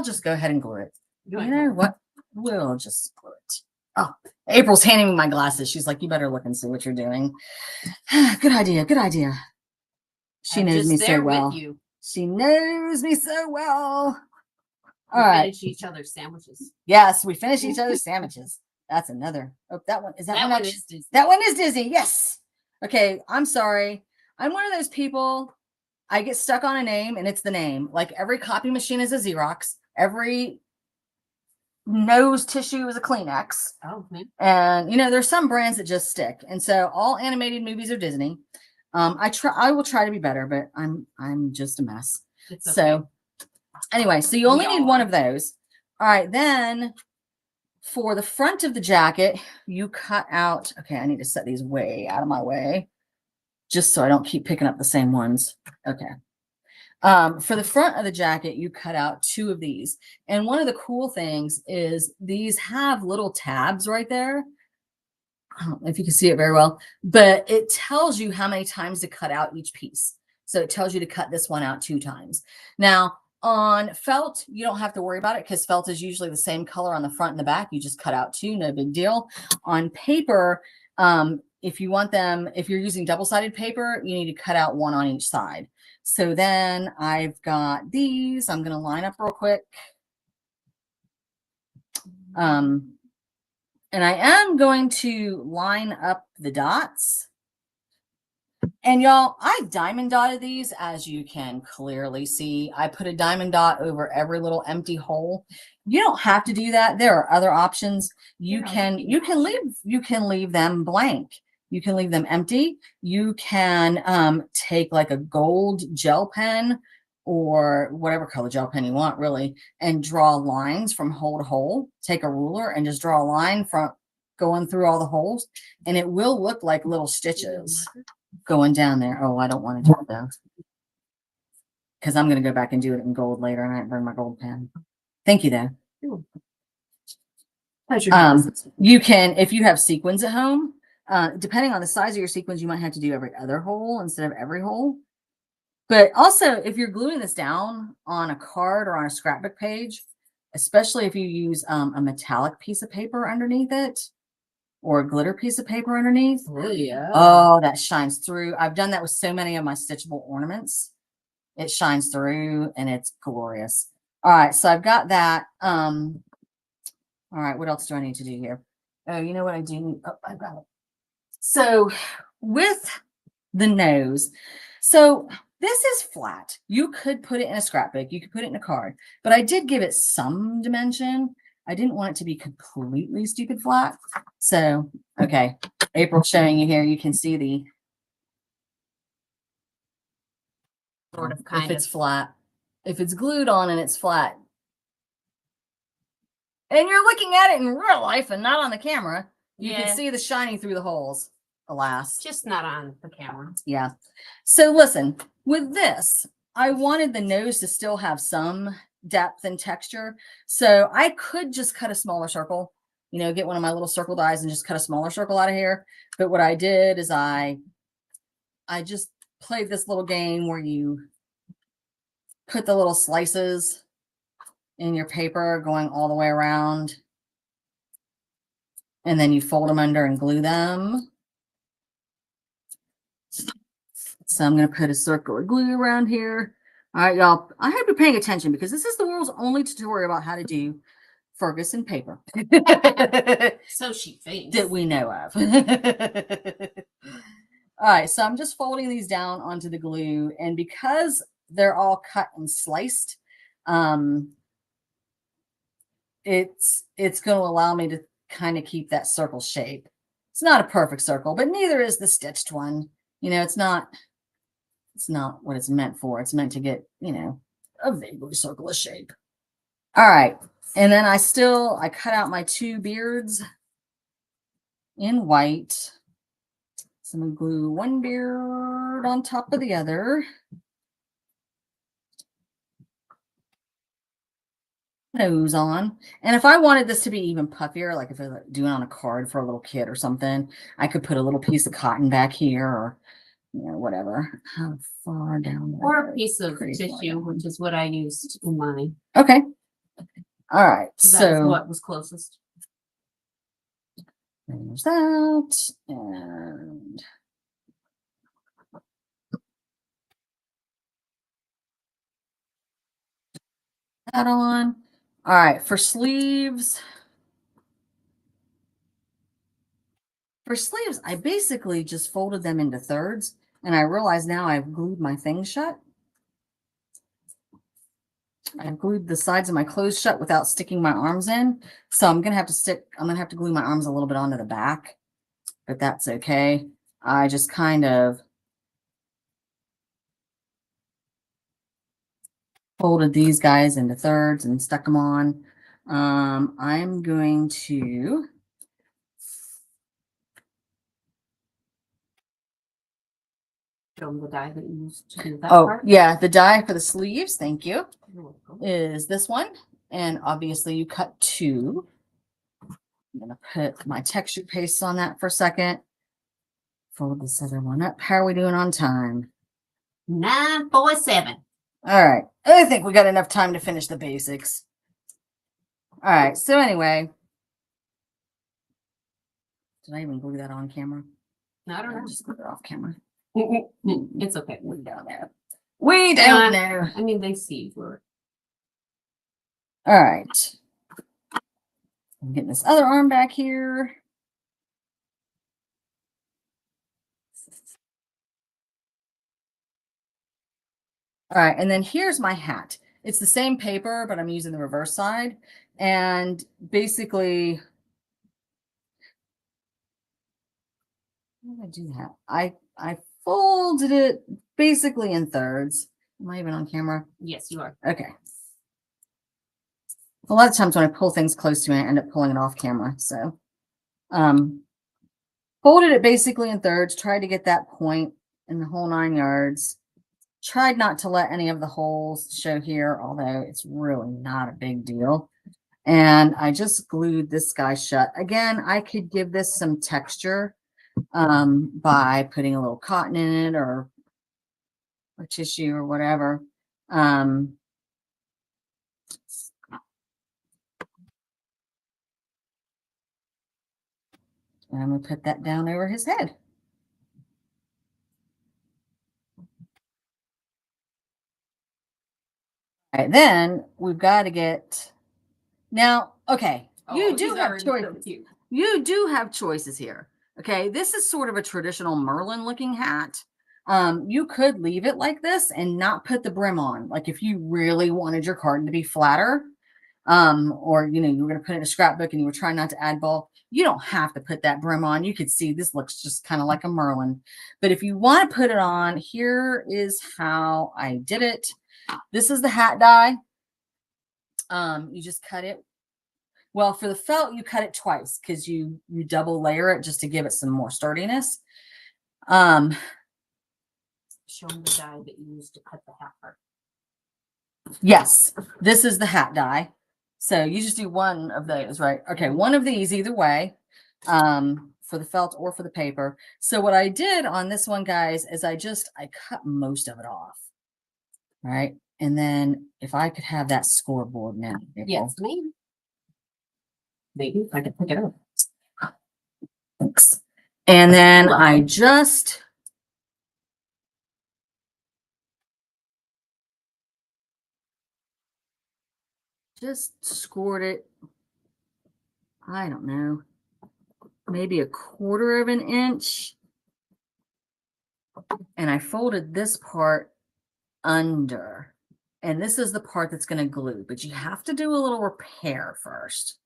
Speaker 1: just go ahead and glue it. You know what? We'll just glue it. Oh, April's handing me my glasses. She's like, you better look and see what you're doing. Good idea. Good idea. She knows me so well. She knows me so well. All right.
Speaker 2: Finish each other's sandwiches.
Speaker 1: Yes, we finish each other's sandwiches. That's another. Oh, that one is that one is Disney. That one is Disney. Yes. Okay. I'm sorry. I'm one of those people. I get stuck on a name and it's the name. Like every copy machine is a Xerox. Every nose tissue is a Kleenex.
Speaker 2: Oh, man.
Speaker 1: And you know, there's some brands that just stick. And so all animated movies are Disney. I will try to be better, but I'm just a mess. It's okay. So anyway, so you only need one of those. All right, then for the front of the jacket, you cut out, okay, I need to set these way out of my way just so I don't keep picking up the same ones. Okay. For the front of the jacket, you cut out two of these. And one of the cool things is these have little tabs right there. I don't know if you can see it very well, but it tells you how many times to cut out each piece. So it tells you to cut this one out 2 times. Now, on felt, you don't have to worry about it because felt is usually the same color on the front and the back. You just cut out 2, no big deal. On paper, if you want them, if you're using double-sided paper, you need to cut out one on each side. So then I've got these. I'm going to line up real quick. And I am going to line up the dots. And y'all, I've diamond dotted these, as you can clearly see. I put a diamond dot over every little empty hole. You don't have to do that. There are other options. You can leave them blank. You can leave them empty. You can take like a gold gel pen or whatever color gel pen you want, really, and draw lines from hole to hole. Take a ruler and just draw a line from going through all the holes, and it will look like little stitches going down there. Oh, I don't want to do it though, because I'm going to go back and do it in gold later, and I didn't bring my gold pen. Thank you, though. You can, if you have sequins at home, depending on the size of your sequins, you might have to do every other hole instead of every hole. But also, if you're gluing this down on a card or on a scrapbook page, especially if you use a metallic piece of paper underneath it, or a glitter piece of paper underneath.
Speaker 2: Oh, yeah.
Speaker 1: Oh, that shines through. I've done that with so many of my stitchable ornaments. It shines through and it's glorious. All right, so I've got that. All right, what else do I need to do here? Oh, you know what I do need? Oh, I've got it. So with the nose, so this is flat. You could put it in a scrapbook. You could put it in a card, but I did give it some dimension. I didn't want it to be completely stupid flat. So, okay, April's showing you here. You can see the
Speaker 2: sort of kind
Speaker 1: if it's flat. If it's glued on and it's flat, and you're looking at it in real life and not on the camera, you can see the shining through the holes. Alas,
Speaker 2: just not on the camera.
Speaker 1: Yeah. So listen, with this, I wanted the nose to still have some depth and texture. So I could just cut a smaller circle, you know, get one of my little circle dies and just cut a smaller circle out of here. But what I did is I just played this little game where you put the little slices in your paper going all the way around, and then you fold them under and glue them. So I'm going to put a circle of glue around here. All right, y'all, I hope you're paying attention because this is the world's only tutorial about how to do Ferguson paper.
Speaker 2: So she thinks.
Speaker 1: That we know of. All right, so I'm just folding these down onto the glue, and because they're all cut and sliced, it's going to allow me to kind of keep that circle shape. It's not a perfect circle, but neither is the stitched one. You know, it's not what it's meant for. It's meant to get, you know, a vaguely circular shape. All right. And then I cut out my two beards in white. So I'm going to glue one beard on top of the other. Nose on. And if I wanted this to be even puffier, like if I was doing on a card for a little kid or something, I could put a little piece of cotton back here, or you know, whatever. How far down there?
Speaker 2: Or a piece of tissue, which is what I used in mine.
Speaker 1: Okay. All right.
Speaker 2: So what was closest?
Speaker 1: There's that. And that on. All right. For sleeves. I basically just folded them into thirds, and I realize now I've glued my thing shut. I've glued the sides of my clothes shut without sticking my arms in. So I'm going to have to glue my arms a little bit onto the back, but that's okay. I just kind of folded these guys into thirds and stuck them on. I'm going to
Speaker 2: show them the die that you used to do that
Speaker 1: part. Yeah, the die for the sleeves, thank you, is this one. And obviously you cut two. I'm going to put my texture paste on that for a second. Fold this other one up. How are we doing on time?
Speaker 2: 9:47.
Speaker 1: All right. I think we got enough time to finish the basics. All right. So anyway, did I even glue that on camera?
Speaker 2: I don't know.
Speaker 1: Just put it off camera.
Speaker 2: It's okay.
Speaker 1: Way down there. Way down there.
Speaker 2: I mean, they see for it.
Speaker 1: All right. I'm getting this other arm back here. All right, and then here's my hat. It's the same paper, but I'm using the reverse side. And basically, how did I do that? I folded it basically in thirds. Am I even on camera?
Speaker 2: Yes, you are.
Speaker 1: Okay. A lot of times when I pull things close to me, I end up pulling it off camera. So folded it basically in thirds, tried to get that point in the whole 9 yards. Tried not to let any of the holes show here, although it's really not a big deal. And I just glued this guy shut. Again, I could give this some texture by putting a little cotton in it or tissue or whatever. And I'm going to put that down over his head. All right, then we've got to get now. Okay, you do have choices. So you do have choices here. Okay, this is sort of a traditional Merlin looking hat. You could leave it like this and not put the brim on. Like if you really wanted your card to be flatter, or you were going to put it in a scrapbook and you were trying not to add bulk, you don't have to put that brim on. You could see this looks just kind of like a Merlin. But if you want to put it on, here is how I did it. This is the hat die. You just cut it. Well, for the felt, you cut it twice because you double layer it just to give it some more sturdiness.
Speaker 2: Show me the die that you used to cut the hat part.
Speaker 1: Yes, this is the hat die. So you just do one of those, right? Okay, one of these either way, for the felt or for the paper. So what I did on this one, guys, is I cut most of it off, right? And then if I could have that scoreboard now.
Speaker 2: Yes, ma'am. Maybe I could pick it up.
Speaker 1: Thanks. And then I just scored it, I don't know, maybe 1/4 of an inch. And I folded this part under. And this is the part that's going to glue, but you have to do a little repair first.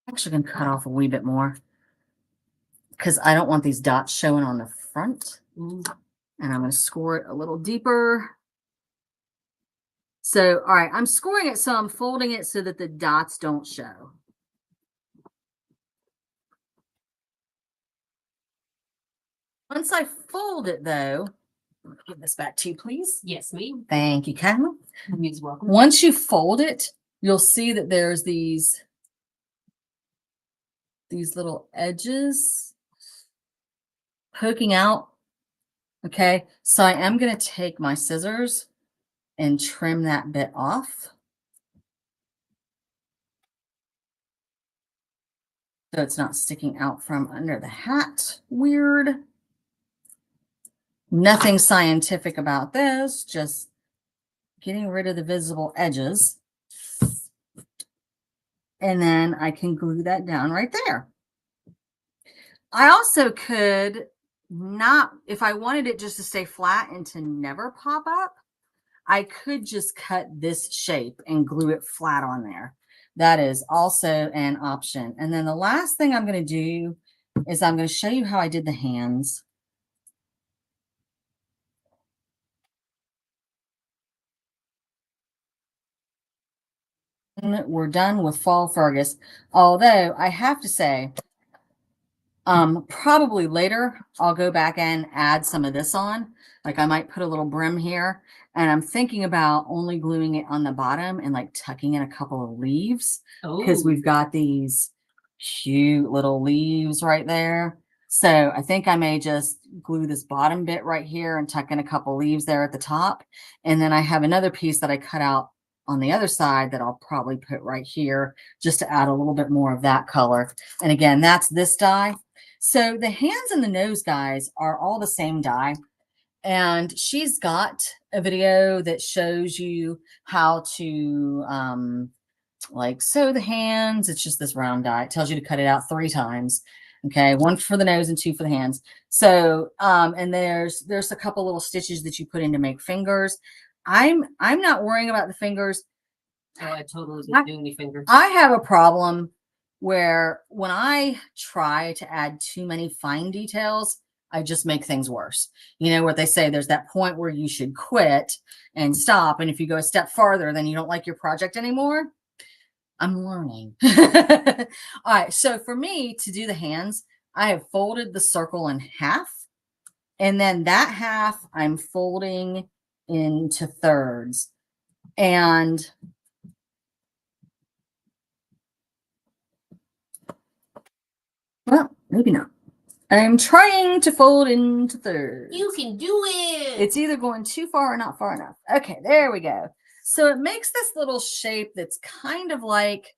Speaker 1: I'm actually going to cut off a wee bit more because I don't want these dots showing on the front. And I'm going to score it a little deeper. So, all right, I'm scoring it, so I'm folding it so that the dots don't show. Once I fold it, though, give this back to you, please.
Speaker 2: Yes, ma'am.
Speaker 1: Thank you, Kyla.
Speaker 2: You're welcome.
Speaker 1: Once you fold it, you'll see that there's these little edges poking out. Okay, so I am going to take my scissors and trim that bit off. So it's not sticking out from under the hat. Weird. Nothing scientific about this, just getting rid of the visible edges. And then I can glue that down right there. I also could not, if I wanted it just to stay flat and to never pop up, I could just cut this shape and glue it flat on there. That is also an option. And then the last thing I'm going to do is I'm going to show you how I did the hands. And we're done with Fall Fergus. Although I have to say, probably later I'll go back and add some of this on. Like I might put a little brim here, and I'm thinking about only gluing it on the bottom and like tucking in a couple of leaves because we've got these cute little leaves right there. So I think I may just glue this bottom bit right here and tuck in a couple leaves there at the top. And then I have another piece that I cut out on the other side that I'll probably put right here just to add a little bit more of that color. And again, that's this die. So the hands and the nose, guys, are all the same die. And she's got a video that shows you how to like sew the hands. It's just this round die. It tells you to cut it out 3 times. Okay, 1 for the nose and 2 for the hands. So and there's a couple little stitches that you put in to make fingers. I'm not worrying about the fingers.
Speaker 2: Oh, I totally didn't do any fingers.
Speaker 1: I have a problem where when I try to add too many fine details, I just make things worse. You know what they say, there's that point where you should quit and stop. And if you go a step farther, then you don't like your project anymore. I'm learning. All right. So for me to do the hands, I have folded the circle in half. And then that half I'm folding into thirds. And well, maybe not. I'm trying to fold into thirds.
Speaker 2: You can do it.
Speaker 1: It's either going too far or not far enough. Okay, there we go. So it makes this little shape that's kind of like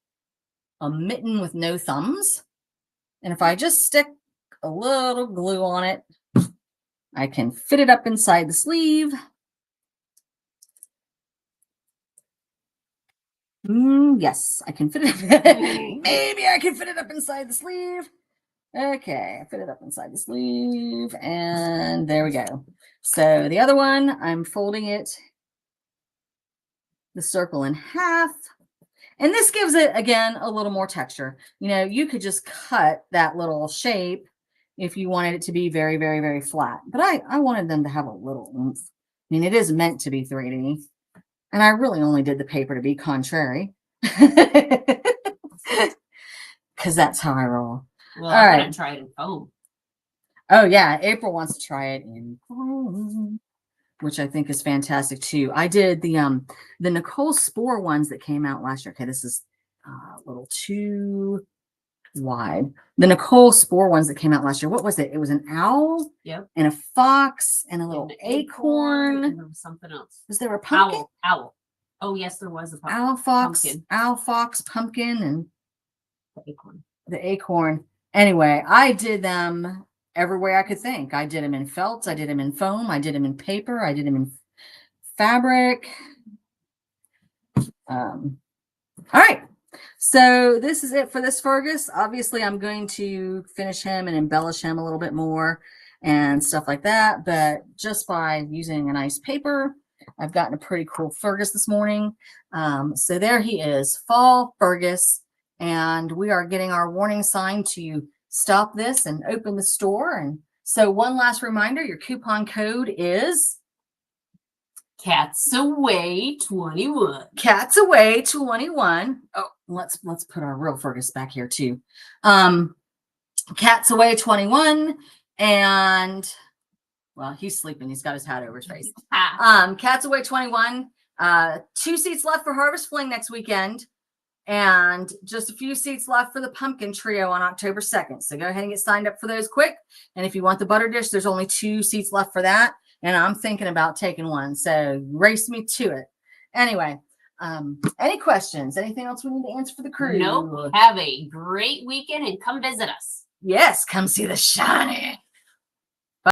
Speaker 1: a mitten with no thumbs. And if I just stick a little glue on it, I can fit it up inside the sleeve. Yes, I can fit it. Maybe I can fit it up inside the sleeve. Okay, I fit it up inside the sleeve, and there we go. So the other one, I'm folding it, the circle in half, and this gives it, again, a little more texture. You know, you could just cut that little shape if you wanted it to be very, very, very flat, but I wanted them to have a little oomph. I mean, it is meant to be 3D, and I really only did the paper to be contrary, because that's how I roll.
Speaker 2: Well, I'm going to try it in foam.
Speaker 1: Oh, yeah. April wants to try it in foam, which I think is fantastic, too. I did the Nicole Spore ones that came out last year. Okay, this is a little too wide. The Nicole Spore ones that came out last year. What was it? It was an owl and a fox and a little acorn.
Speaker 2: And there was something else.
Speaker 1: Was there a pumpkin?
Speaker 2: Owl. Oh, yes, there was a pumpkin.
Speaker 1: Owl, fox, pumpkin, and
Speaker 2: the acorn.
Speaker 1: The acorn. Anyway, I did them every way I could think. I did them in felt. I did them in foam. I did them in paper. I did them in fabric. All right. So this is it for this Fergus. Obviously, I'm going to finish him and embellish him a little bit more and stuff like that. But just by using a nice paper, I've gotten a pretty cool Fergus this morning. So there he is, fall Fergus. And we are getting our warning sign to stop this and open the store. And so one last reminder, your coupon code is
Speaker 2: Cats Away 21.
Speaker 1: Cats Away 21. Oh, let's put our real Fergus back here too. Cats Away 21. And well, he's sleeping. He's got his hat over his face. Cats Away 21. 2 seats left for Harvest Fling next weekend. And just a few seats left for the pumpkin trio on October 2nd. So go ahead and get signed up for those quick. And if you want the butter dish, there's only 2 seats left for that. And I'm thinking about taking one. So race me to it. Anyway, any questions? Anything else we need to answer for the crew?
Speaker 2: Nope. Have a great weekend and come visit us.
Speaker 1: Yes, come see the shining.